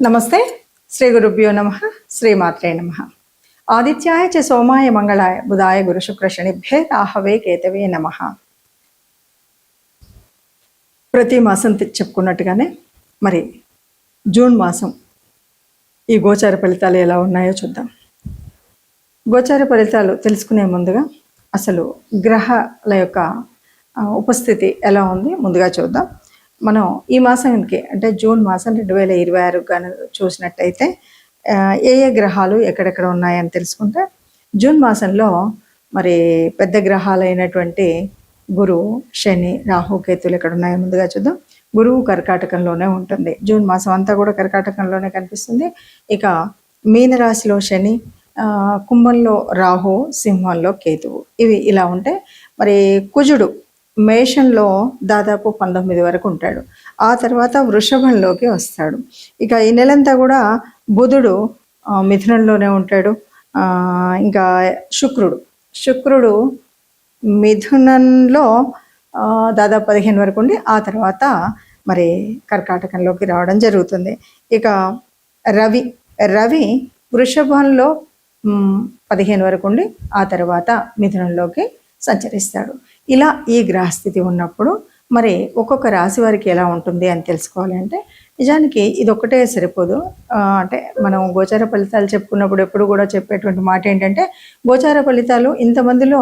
నమస్తే. శ్రీ గురుభ్యో నమ. శ్రీమాత్రే నమ. ఆదిత్యాయ చ సోమాయ మంగళాయ బుధాయ గురు శుక్ర శనిభ్యే రాహవే కేతవే నమ. ప్రతి మాసం చెప్పుకున్నట్టుగానే మరి జూన్ మాసం ఈ గోచార ఫలితాలు ఎలా ఉన్నాయో చూద్దాం. గోచార ఫలితాలు తెలుసుకునే ముందుగా అసలు గ్రహాల యొక్క ఉపస్థితి ఎలా ఉంది ముందుగా చూద్దాం. మనం ఈ మాసానికి అంటే జూన్ మాసం 2026 కానీ చూసినట్టయితే ఏ గ్రహాలు ఎక్కడెక్కడ ఉన్నాయని తెలుసుకుంటే, జూన్ మాసంలో మరి పెద్ద గ్రహాలైనటువంటి గురువు, శని, రాహు, కేతులు ఎక్కడ ఉన్నాయో ముందుగా చూద్దాం. గురువు కర్కాటకంలోనే ఉంటుంది. జూన్ మాసం అంతా కూడా కర్కాటకంలోనే కనిపిస్తుంది. ఇక మీనరాశిలో శని, కుంభంలో రాహు, సింహంలో కేతువు, ఇవి ఇలా ఉంటే మరి కుజుడు మేషంలో దాదాపు 19 వరకు ఉంటాడు. ఆ తర్వాత వృషభంలోకి వస్తాడు. ఇక ఈ నెలంతా కూడా బుధుడు మిథునంలోనే ఉంటాడు. ఇంకా శుక్రుడు మిథునంలో దాదాపు 15 వరకు ఉండి ఆ తర్వాత మరి కర్కాటకంలోకి రావడం జరుగుతుంది. ఇక రవి వృషభంలో 15 వరకు ఉండి ఆ తర్వాత మిథునంలోకి సంచరిస్తాడు. ఇలా ఈ గ్రహస్థితి ఉన్నప్పుడు మరి ఒక్కొక్క రాశి వారికి ఎలా ఉంటుంది అని తెలుసుకోవాలి అంటే, నిజానికి ఇది ఒక్కటే సరిపోదు. అంటే మనం గోచార ఫలితాలు చెప్పుకున్నప్పుడు ఎప్పుడు కూడా చెప్పేటువంటి మాట ఏంటంటే, గోచార ఫలితాలు ఇంతమందిలో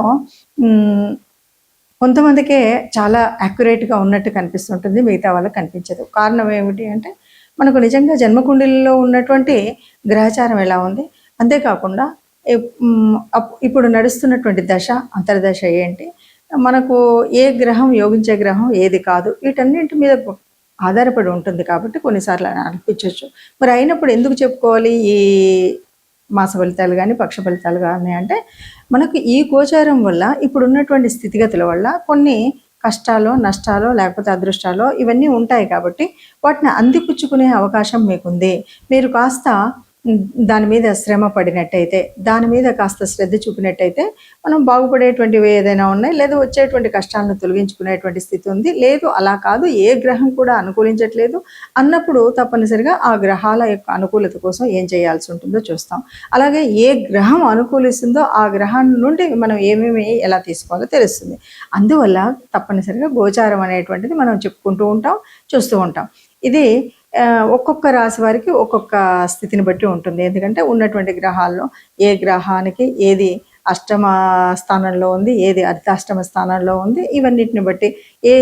కొంతమందికే చాలా యాక్యురేట్గా ఉన్నట్టు కనిపిస్తుంటుంది, మిగతా వాళ్ళకి కనిపించదు. కారణం ఏమిటి అంటే, మనకు నిజంగా జన్మకుండలిలో ఉన్నటువంటి గ్రహచారం ఎలా ఉంది, అంతేకాకుండా ఇప్పుడు నడుస్తున్నటువంటి దశ అంతర్దశ ఏంటి, మనకు ఏ గ్రహం యోగించే గ్రహం ఏది కాదు, వీటన్నింటి మీద ఆధారపడి ఉంటుంది. కాబట్టి కొన్నిసార్లు అనిపించవచ్చు. మరి అయినప్పుడు ఎందుకు చెప్పుకోవాలి ఈ మాస ఫలితాలు కానీ పక్ష ఫలితాలు కానీ అంటే, మనకు ఈ గోచారం వల్ల ఇప్పుడు ఉన్నటువంటి స్థితిగతుల వల్ల కొన్ని కష్టాలు, నష్టాలు, లేకపోతే అదృష్టాలు ఇవన్నీ ఉంటాయి. కాబట్టి వాటిని అందిపుచ్చుకునే అవకాశం మీకుంది. మీరు కాస్త దాని మీద శ్రమ పడినట్టయితే, దాని మీద కాస్త శ్రద్ధ చూపినట్టయితే మనం బాగుపడేటువంటివి ఏదైనా ఉన్నాయి, లేదు వచ్చేటువంటి కష్టాలను తొలగించుకునేటువంటి స్థితి ఉంది. లేదు అలా కాదు, ఏ గ్రహం కూడా అనుకూలించట్లేదు అన్నప్పుడు తప్పనిసరిగా ఆ గ్రహాల యొక్క అనుకూలత కోసం ఏం చేయాల్సి ఉంటుందో చూస్తాం. అలాగే ఏ గ్రహం అనుకూలిస్తుందో ఆ గ్రహం నుండి మనం ఏమేమి ఎలా తీసుకోవాలో తెలుస్తుంది. అందువల్ల తప్పనిసరిగా గోచారం అనేటువంటిది మనం చెప్పుకుంటూ ఉంటాం, చూస్తూ ఉంటాం. ఇది ఒక్కొక్క రాశి వారికి ఒక్కొక్క స్థితిని బట్టి ఉంటుంది. ఎందుకంటే ఉన్నటువంటి గ్రహాల్లో ఏ గ్రహానికి ఏది అష్టమ స్థానంలో ఉంది, ఏది అర్ధాష్టమ స్థానంలో ఉంది, ఇవన్నిటిని బట్టి ఏ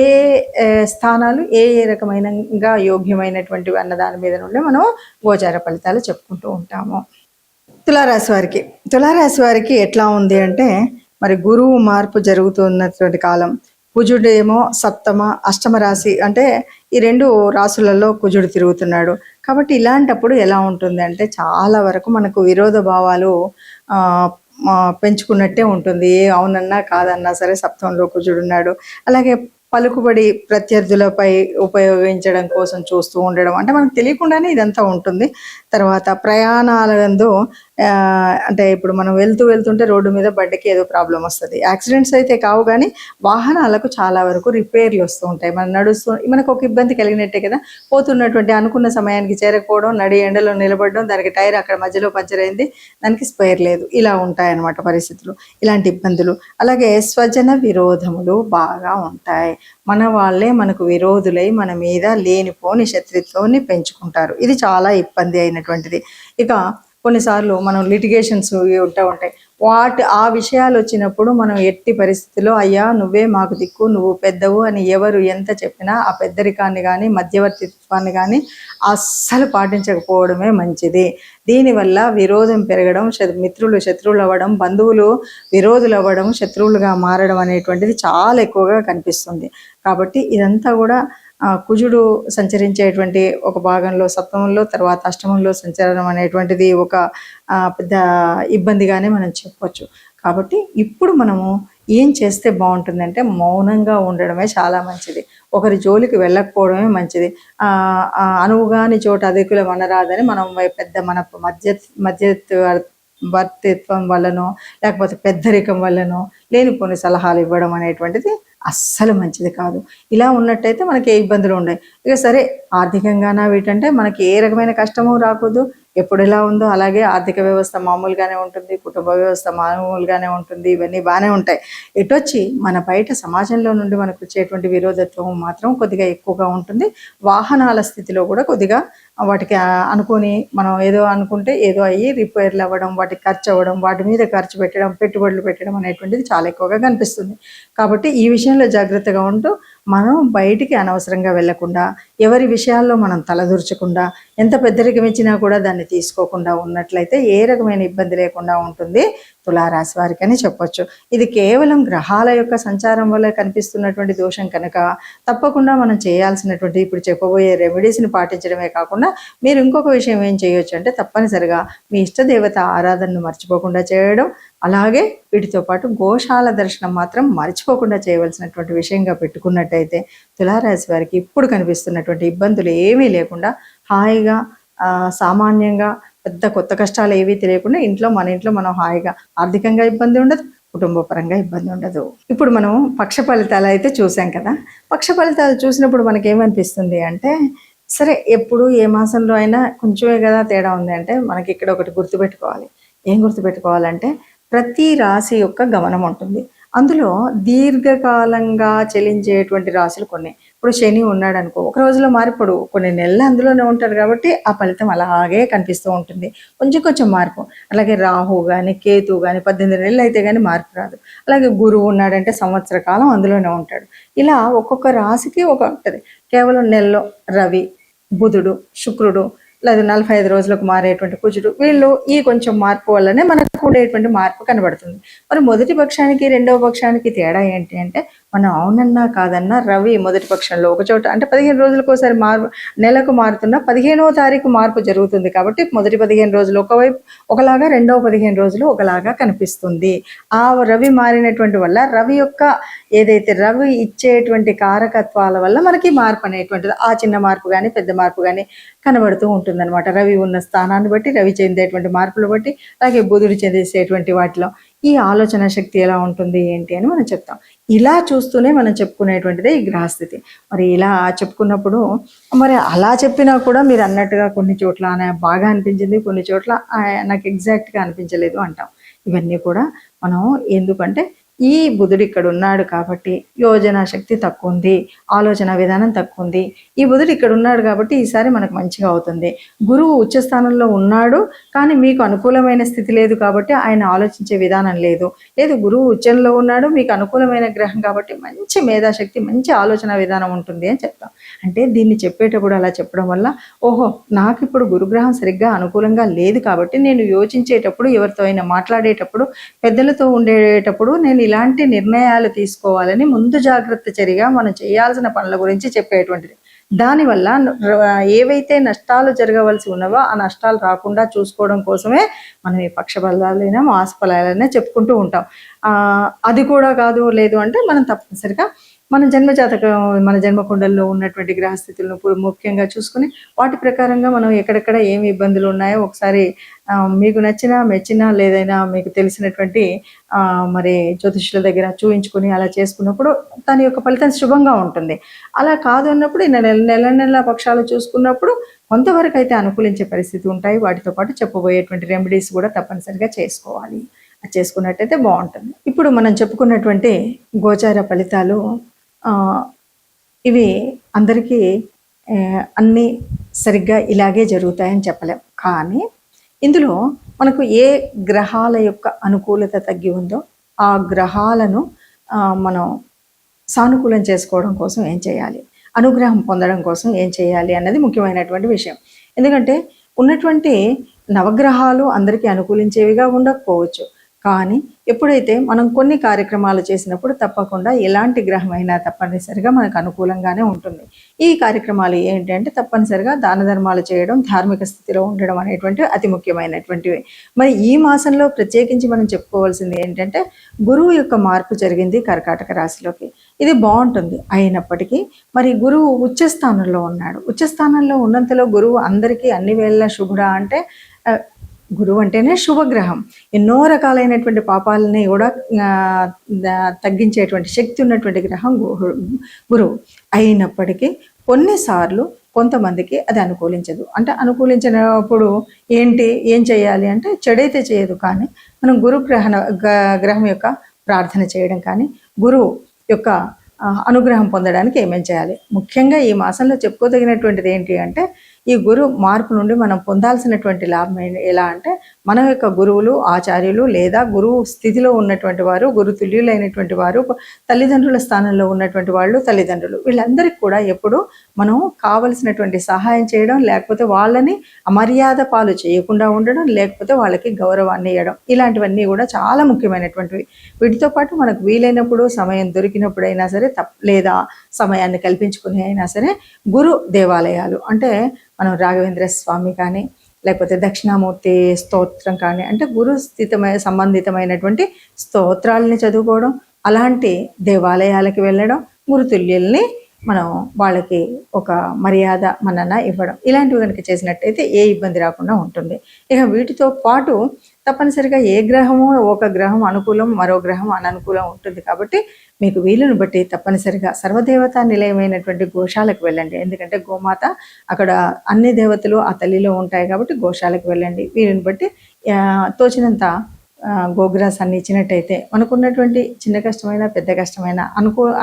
స్థానాలు ఏ రకమైనగా యోగ్యమైనటువంటివి అన్న దాని మీద నుండి మనం గోచార ఫలితాలు చెప్పుకుంటూ ఉంటాము. తులారాశి వారికి ఎట్లా ఉంది అంటే, మరి గురువు మార్పు జరుగుతున్నటువంటి కాలం. కుజుడేమో సప్తమ అష్టమ రాశి, అంటే ఈ 2 రాశులలో కుజుడు తిరుగుతున్నాడు. కాబట్టి ఇలాంటప్పుడు ఎలా ఉంటుంది అంటే, చాలా వరకు మనకు విరోధ భావాలు పెంచుకున్నట్టే ఉంటుంది. అవునన్నా కాదన్నా సరే సప్తంలో కుజుడున్నాడు. అలాగే పలుకుబడి ప్రత్యర్థులపై ఉపయోగించడం కోసం చూస్తూ ఉండడం, అంటే మనకు తెలియకుండానే ఇదంతా ఉంటుంది. తర్వాత ప్రయాణాలందు అంటే ఇప్పుడు మనం వెళ్తుంటే రోడ్డు మీద బండికి ఏదో ప్రాబ్లం వస్తుంది. యాక్సిడెంట్స్ అయితే కావు, కానీ వాహనాలకు చాలా వరకు రిపేర్లు వస్తూ ఉంటాయి. మనం మనకు ఒక ఇబ్బంది కలిగినట్టే కదా. పోతున్నటువంటి అనుకున్న సమయానికి చేరకపోవడం, నడి ఎండలో నిలబడడం, దానికి టైర్ అక్కడ మధ్యలో పంచర్ అయింది, దానికి స్పేర్ లేదు, ఇలా ఉంటాయన్నమాట పరిస్థితులు, ఇలాంటి ఇబ్బందులు. అలాగే స్వజన విరోధములు బాగా ఉంటాయి. మన వాళ్ళే మనకు విరోధులై మన మీద లేనిపోని శత్రుత్వాన్ని పెంచుకుంటారు. ఇది చాలా ఇబ్బంది అయినటువంటిది. ఇక కొన్నిసార్లు మనం లిటిగేషన్స్ ఉంటాయి. ఆ విషయాలు వచ్చినప్పుడు మనం ఎట్టి పరిస్థితుల్లో అయ్యా నువ్వే మాకు దిక్కు, నువ్వు పెద్దవు అని ఎవరు ఎంత చెప్పినా ఆ పెద్దరికాన్ని కానీ మధ్యవర్తిత్వాన్ని కానీ అస్సలు పాటించకపోవడమే మంచిది. దీనివల్ల విరోధం పెరగడం, మిత్రులు శత్రువులు అవ్వడం, బంధువులు విరోధులు అవ్వడం, శత్రువులుగా మారడం అనేటువంటిది చాలా ఎక్కువగా కనిపిస్తుంది. కాబట్టి ఇదంతా కూడా కుజుడు సంచరించేటువంటి ఒక భాగంలో సప్తమంలో, తర్వాత అష్టమంలో సంచరణ అనేటువంటిది ఒక పెద్ద ఇబ్బందిగానే మనం చెప్పవచ్చు. కాబట్టి ఇప్పుడు మనము ఏం చేస్తే బాగుంటుందంటే, మౌనంగా ఉండడమే చాలా మంచిది. ఒకరి జోలికి వెళ్ళకపోవడమే మంచిది. అనువుగాని చోట అధికులం అనరాదని మనం పెద్ద మన మధ్యవర్తిత్వం వల్లనో లేకపోతే పెద్దరికం వల్లనో లేనిపోని సలహాలు ఇవ్వడం అనేటువంటిది అస్సలు మంచిది కాదు. ఇలా ఉన్నట్టయితే మనకి ఏ ఇబ్బందులు ఉండవు. ఇక సరే ఆర్థికంగానా వీటంటే మనకి ఏ రకమైన కష్టము రాకూడదు. ఎప్పుడు ఎలా ఉందో అలాగే ఆర్థిక వ్యవస్థ మామూలుగానే ఉంటుంది, కుటుంబ వ్యవస్థ మామూలుగానే ఉంటుంది, ఇవన్నీ బాగానే ఉంటాయి. ఎటొచ్చి మన బయట సమాజంలో నుండి మనకు వచ్చేటువంటి విరోధత్వం మాత్రం కొద్దిగా ఎక్కువగా ఉంటుంది. వాహనాల స్థితిలో కూడా కొద్దిగా వాటికి అనుకొని మనం ఏదో అనుకుంటే ఏదో అయ్యి రిపేర్లు అవ్వడం, వాటికి ఖర్చు అవ్వడం, వాటి మీద ఖర్చు పెట్టడం, పెట్టుబడులు పెట్టడం అనేటువంటిది చాలా ఎక్కువగా కనిపిస్తుంది. కాబట్టి ఈ విషయంలో జాగ్రత్తగా ఉంటూ మనం బయటికి అనవసరంగా వెళ్లకుండా, ఎవరి విషయాల్లో మనం తలదూర్చకుండా, ఎంత పెద్దరికం ఇచ్చినా కూడా దాన్ని తీసుకోకుండా ఉన్నట్లయితే ఏ రకమైన ఇబ్బంది లేకుండా ఉంటుంది తులారాశి వారికి అని చెప్పొచ్చు. ఇది కేవలం గ్రహాల యొక్క సంచారం వల్ల కనిపిస్తున్నటువంటి దోషం కనుక తప్పకుండా మనం చేయాల్సినటువంటి ఇప్పుడు చెప్పబోయే రెమెడీస్ని పాటించడమే కాకుండా మీరు ఇంకొక విషయం ఏం చేయొచ్చు అంటే తప్పనిసరిగా మీ ఇష్టదేవత ఆరాధనను మర్చిపోకుండా చేయడం, అలాగే వీటితో పాటు గోశాల దర్శనం మాత్రం మర్చిపోకుండా చేయవలసినటువంటి విషయంగా పెట్టుకున్నట్టయితే తులారాశి వారికి ఇప్పుడు కనిపిస్తున్నటువంటి ఇబ్బందులు ఏమీ లేకుండా హాయిగా సామాన్యంగా పెద్ద కొత్త కష్టాలు ఏవీ తెలియకుండా మన ఇంట్లో మనం హాయిగా ఆర్థికంగా ఇబ్బంది ఉండదు, కుటుంబ పరంగా ఇబ్బంది ఉండదు. ఇప్పుడు మనం పక్ష ఫలితాలు అయితే చూసాం కదా. పక్ష ఫలితాలు చూసినప్పుడు మనకేమనిపిస్తుంది అంటే సరే ఎప్పుడు ఏ మాసంలో అయినా కొంచెమే కదా తేడా ఉంది అంటే మనకి ఇక్కడ ఒకటి గుర్తుపెట్టుకోవాలి. ఏం గుర్తుపెట్టుకోవాలంటే ప్రతి రాశి యొక్క గమనం ఉంటుంది. అందులో దీర్ఘకాలంగా చెలించేటువంటి రాశులు కొన్ని. ఇప్పుడు శని ఉన్నాడు అనుకో, ఒక రోజులో మారిపోడు, కొన్ని నెలలు అందులోనే ఉంటారు కాబట్టి ఆ ఫలితం అలాగే కనిపిస్తూ ఉంటుంది. కొంచెం కొంచెం మార్పు. అలాగే రాహు కానీ కేతు కానీ 18 నెలలు అయితే కానీ మార్పు రాదు. అలాగే గురువు ఉన్నాడంటే సంవత్సర కాలం అందులోనే ఉంటాడు. ఇలా ఒక్కొక్క రాశికి ఒక ఉంటుంది. కేవలం నెలలో రవి, బుధుడు, శుక్రుడు, లేదా 45 రోజులకు మారేటువంటి కుజుడు, వీళ్ళు ఈ కొంచెం మార్పు వల్లనే మనకు ఉండేటువంటి మార్పు కనబడుతుంది. మరి మొదటి పక్షానికి రెండవ పక్షానికి తేడా ఏంటి అంటే మనం అవునన్నా కాదన్నా రవి మొదటి పక్షంలో ఒక చోట అంటే 15 రోజులకు ఒకసారి నెలకు మారుతున్న 15వ తారీఖు మార్పు జరుగుతుంది. కాబట్టి మొదటి 15 రోజులు ఒకవైపు ఒకలాగా, రెండవ 15 రోజులు ఒకలాగా కనిపిస్తుంది. ఆ రవి మారినటువంటి వల్ల రవి యొక్క ఏదైతే రవి ఇచ్చేటువంటి కారకత్వాల వల్ల మనకి మార్పు అనేటువంటిది ఆ చిన్న మార్పు కానీ పెద్ద మార్పు కానీ కనబడుతూ ఉంటుంది అనమాట. రవి ఉన్న స్థానాన్ని బట్టి, రవి చెందేటువంటి మార్పులు బట్టి, అలాగే బుధుడు చెందేసేటువంటి వాటిలో ఈ ఆలోచన శక్తి ఎలా ఉంటుంది ఏంటి అని మనం చెప్తాం. ఇలా చూస్తూనే మనం చెప్పుకునేటువంటిదే ఈ గ్రహస్థితి. మరి ఇలా చెప్పుకున్నప్పుడు మరి అలా చెప్పినా కూడా మీరు అన్నట్టుగా కొన్ని చోట్ల బాగా అనిపించింది, కొన్ని చోట్ల నాకు ఎగ్జాక్ట్గా అనిపించలేదు అంటాం. ఇవన్నీ కూడా మనం ఎందుకంటే ఈ బుధుడు ఇక్కడ ఉన్నాడు కాబట్టి యోజన శక్తి తక్కువ ఉంది, ఆలోచన విధానం తక్కువ ఉంది. ఈ బుధుడు ఇక్కడ ఉన్నాడు కాబట్టి ఈసారి మనకు మంచిగా అవుతుంది. గురువు ఉచ్చస్థానంలో ఉన్నాడు కానీ మీకు అనుకూలమైన స్థితి లేదు కాబట్టి ఆయన ఆలోచించే విధానం లేదు. గురువు ఉచ్చంలో ఉన్నాడు, మీకు అనుకూలమైన గ్రహం కాబట్టి మంచి మేధాశక్తి, మంచి ఆలోచన విధానం ఉంటుంది అని చెప్తాం. అంటే దీన్ని చెప్పేటప్పుడు అలా చెప్పడం వల్ల ఓహో నాకు ఇప్పుడు గురుగ్రహం సరిగ్గా అనుకూలంగా లేదు కాబట్టి నేను యోచించేటప్పుడు, ఎవరితో అయినా మాట్లాడేటప్పుడు, పెద్దలతో ఉండేటప్పుడు నేను ఇలాంటి నిర్ణయాలు తీసుకోవాలని ముందు జాగ్రత్త చర్యగా మనం చేయాల్సిన పనుల గురించి చెప్పేటువంటిది. దానివల్ల ఏవైతే నష్టాలు జరగవలసి ఉన్నవో ఆ నష్టాలు రాకుండా చూసుకోవడం కోసమే మనం ఈ పక్ష ఫలాలైనా మాస ఫలాలైనా చెప్పుకుంటూ ఉంటాం. అది కూడా కాదు లేదు అంటే మనం తప్పనిసరిగా మన జన్మజాతకం, మన జన్మకుండల్లో ఉన్నటువంటి గ్రహస్థితులను ముఖ్యంగా చూసుకుని వాటి ప్రకారంగా మనం ఎక్కడెక్కడ ఏమి ఇబ్బందులు ఉన్నాయో ఒకసారి మీకు నచ్చిన మెచ్చిన లేదైనా మీకు తెలిసినటువంటి మరి జ్యోతిష్యుల దగ్గర చూయించుకొని అలా చేసుకున్నప్పుడు దాని యొక్క ఫలితం శుభంగా ఉంటుంది. అలా కాదు అన్నప్పుడు నెల పక్షాలు చూసుకున్నప్పుడు కొంతవరకు అయితే అనుకూలించే పరిస్థితి ఉంటాయి. వాటితో పాటు చెప్పబోయేటువంటి రెమెడీస్ కూడా తప్పనిసరిగా చేసుకోవాలి. అది చేసుకున్నట్టయితే బాగుంటుంది. ఇప్పుడు మనం చెప్పుకున్నటువంటి గోచార ఫలితాలు ఇవి అందరికీ అన్నీ సరిగ్గా ఇలాగే జరుగుతాయని చెప్పలేం. కానీ ఇందులో మనకు ఏ గ్రహాల యొక్క అనుకూలత తగ్గి ఉందో ఆ గ్రహాలను మనం సానుకూలం చేసుకోవడం కోసం ఏం చేయాలి, అనుగ్రహం పొందడం కోసం ఏం చేయాలి అన్నది ముఖ్యమైనటువంటి విషయం. ఎందుకంటే ఉన్నటువంటి నవగ్రహాలు అందరికీ అనుకూలించేవిగా ఉండకపోవచ్చు. కానీ ఎప్పుడైతే మనం కొన్ని కార్యక్రమాలు చేసినప్పుడు తప్పకుండా ఎలాంటి గ్రహం అయినా తప్పనిసరిగా మనకు అనుకూలంగానే ఉంటుంది. ఈ కార్యక్రమాలు ఏంటంటే తప్పనిసరిగా దాన ధర్మాలు చేయడం, ధార్మిక స్థితిలో ఉండడం అనేటువంటివి అతి ముఖ్యమైనటువంటివి. మరి ఈ మాసంలో ప్రత్యేకించి మనం చెప్పుకోవాల్సింది ఏంటంటే గురువు యొక్క మార్పు జరిగింది కర్కాటక రాశిలోకి. ఇది బాగుంటుంది. అయినప్పటికీ మరి గురువు ఉచ్చస్థానంలో ఉన్నాడు. ఉచ్చస్థానంలో ఉన్నంతలో గురువు అందరికీ అన్ని వేళలా శుభుడా అంటే గురువు అంటేనే శుభగ్రహం. ఎన్నో రకాలైనటువంటి పాపాలని కూడా తగ్గించేటువంటి శక్తి ఉన్నటువంటి గ్రహం గురువు. అయినప్పటికీ కొన్నిసార్లు కొంతమందికి అది అనుకూలించదు. అంటే అనుకూలించినప్పుడు ఏం చేయాలి అంటే చెడైతే చేయదు, కానీ మనం గ్రహం యొక్క ప్రార్థన చేయడం కానీ గురువు యొక్క అనుగ్రహం పొందడానికి ఏమేం చేయాలి. ముఖ్యంగా ఈ మాసంలో చెప్పుకోదగినటువంటిది ఏంటి అంటే, ఈ గురు మార్పు నుండి మనం పొందాల్సినటువంటి లాభం ఎలా అంటే, మన యొక్క గురువులు, ఆచార్యులు లేదా గురువు స్థితిలో ఉన్నటువంటి వారు, గురు తుల్యులైనటువంటి వారు, తల్లిదండ్రుల స్థానంలో ఉన్నటువంటి వాళ్ళు, తల్లిదండ్రులు, వీళ్ళందరికీ కూడా ఎప్పుడు మనం కావలసినటువంటి సహాయం చేయడం, లేకపోతే వాళ్ళని అమర్యాద పాలు చేయకుండా ఉండడం, లేకపోతే వాళ్ళకి గౌరవాన్ని ఇవ్వడం, ఇలాంటివన్నీ కూడా చాలా ముఖ్యమైనటువంటివి. వీటితో పాటు మనకు వీలైనప్పుడు, సమయం దొరికినప్పుడైనా సరే లేదా సమయాన్ని కల్పించుకుని అయినా సరే గురు దేవాలయాలు అంటే మనం రాఘవేంద్ర స్వామి కానీ లేకపోతే దక్షిణామూర్తి స్తోత్రం కానీ, అంటే గురు సంబంధితమైనటువంటి స్తోత్రాలని చదువుకోవడం, అలాంటి దేవాలయాలకి వెళ్ళడం, గురుతుల్యుల్ని మనం వాళ్ళకి ఒక మర్యాద మనన ఇవ్వడం, ఇలాంటివి కనుక చేసినట్టయితే ఏ ఇబ్బంది రాకుండా ఉంటుంది. ఇక వీటితో పాటు తప్పనిసరిగా ఒక గ్రహం అనుకూలం, మరో గ్రహం అననుకూలం ఉంటుంది. కాబట్టి మీకు వీలును బట్టి తప్పనిసరిగా సర్వదేవతా నిలయమైనటువంటి గోశాలకు వెళ్ళండి. ఎందుకంటే గోమాత అక్కడ అన్ని దేవతలు ఆ తల్లిలో ఉంటాయి కాబట్టి గోశాలకు వెళ్ళండి. వీలుని బట్టి తోచినంత గోగ్రాసాన్ని ఇచ్చినట్టయితే మనకున్నటువంటి చిన్న కష్టమైన పెద్ద కష్టమైన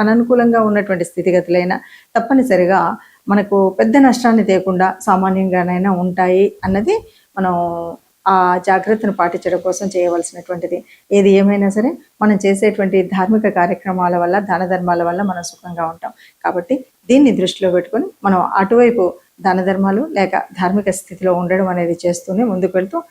అననుకూలంగా ఉన్నటువంటి స్థితిగతులైనా తప్పనిసరిగా మనకు పెద్ద నష్టాన్ని తేకుండా సామాన్యంగానైనా ఉంటాయి అన్నది మనం ఆ జాగ్రత్తను పాటించడం కోసం చేయవలసినటువంటిది. ఏది ఏమైనా సరే మనం చేసేటువంటి ధార్మిక కార్యక్రమాల వల్ల, దాన ధర్మాల వల్ల మనం సుఖంగా ఉంటాం. కాబట్టి దీన్ని దృష్టిలో పెట్టుకొని మనం అటువైపు దాన ధర్మాలు లేక ధార్మిక స్థితిలో ఉండడం అనేది చేస్తూనే ముందుకు వెళ్తూ